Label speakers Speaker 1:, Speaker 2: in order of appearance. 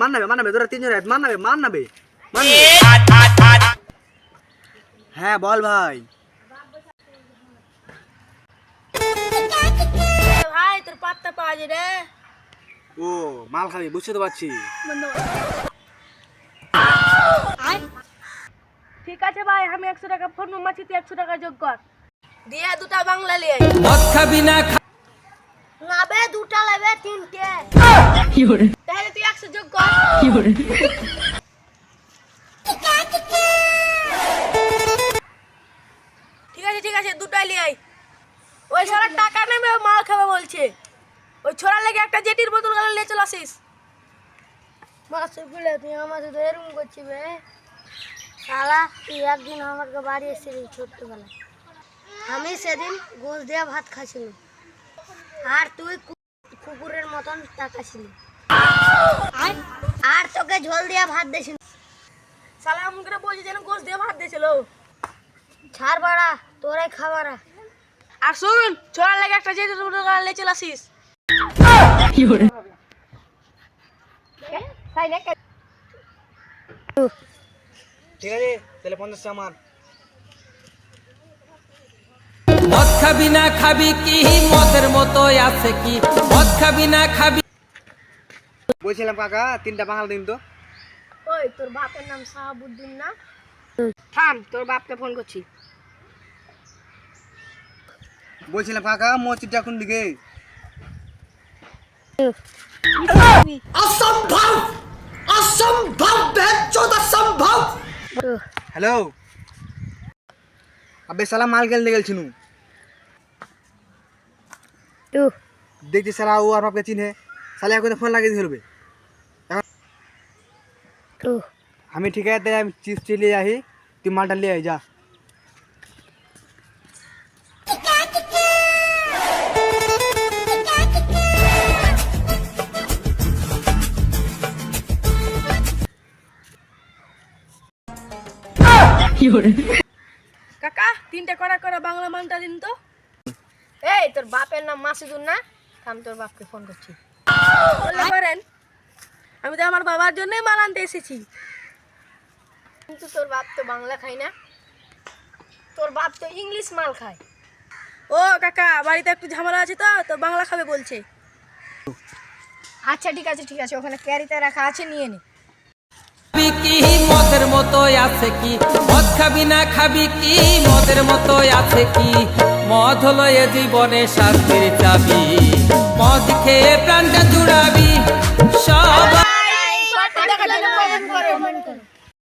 Speaker 1: মান্নাবে তোরা তিনজন মান্নাবে। হ্যাঁ বল ভাই।
Speaker 2: ভাই তোর পাত্তা পাওয়া যায় রে।
Speaker 1: ও মাল খাবি, বুঝতে তো পারছি।
Speaker 2: ঠিক আছে ভাই, আমি 100 টাকা ফোন মারছি, তুই 100 টাকা যোগ কর। দিয়ে দুটা বাংলা লিয়ে
Speaker 3: মদ খাবি না
Speaker 2: না বে, দুটা লাগবে, তিনটে। তাহলে তুই 100 যোগ কর। ঠিক আছে দুটাই লিয়ে আই। ওই সারা টাকা নেবে, মাল খাবে বলছে। ওই ছোড়ার লেগে একটা জেটির বোতল গেলে নিয়ে চলে আসিস। মাসুকুলে তুই আমার সাথে এরকম করছিস বে। শালা তুই একদিন আমাকে বাড়ি এসেছিলি ছোট্টবেলায়, আমি সেদিন গোশ দিয়ে ভাত খাচ্ছিলাম, আর তুই কুকুরের মতন তাকাছিলি, আর তোকে ঝোল দিয়ে ভাত দিয়েছিল। শালা আমাকে বলছি যেন গোশ দিয়ে ভাত দিয়েছিল। ছাড় বাড়া, তোরাই খাবারা। আর শুন, ছোড়ার লেগে একটা জেটির বোতল গেলে নিয়ে চলে আসিস।
Speaker 1: ঠিক আছে তাহলে 50 আমার।
Speaker 3: মদ খাবি না খাবি কি মদের মতো আছে কি মদ খাবি না খাবি
Speaker 1: বলছিলাম কাকা 3টা বাঙাল দিন তো।
Speaker 2: ওই তোর বাপের নাম সাহাবুদ্দিন না? থাম, তোর বাপকে ফোন করছি।
Speaker 1: বলছিলাম কাকা মসজিদটা কোন দিকে? হ্যালো আবে সালা মাল গেল গেলছিনু দেখছি সালা ও আর বাপকে চিনে, সালা এখন ফোন লাগিয়ে ধরবে। আমি ঠিক আছে আমি চিজ চলে যাই, তুই মালটা নিয়ে আই যা।
Speaker 2: কাকা 3টা করা বাংলা মানটা দিন তো। এই তোর বাপের নাম মাসুদুর না? থাম, তোর বাপকে ফোন করছি। করেন, আমি তো আমার বাবার জন্যই মাল আনতে এসেছি। কিন্তু তোর বাপ তো বাংলা খায় না, তোর বাপ তো ইংলিশ মাল খায়। ও কাকা, বাড়িতে একটু ঝামেলা আছে তো বাংলা খাবে বলছে। আচ্ছা ঠিক আছে, ওখানে ক্যারিতে রাখা আছে, নিয়ে নে।
Speaker 3: কি মদের মতো আছে কি মদ খাবি না খাবি কি মদের মতো আছে কি মদ হলো এ জীবনে শান্তির চাবি মদ খেয়ে প্রাণটা জুড়াবি।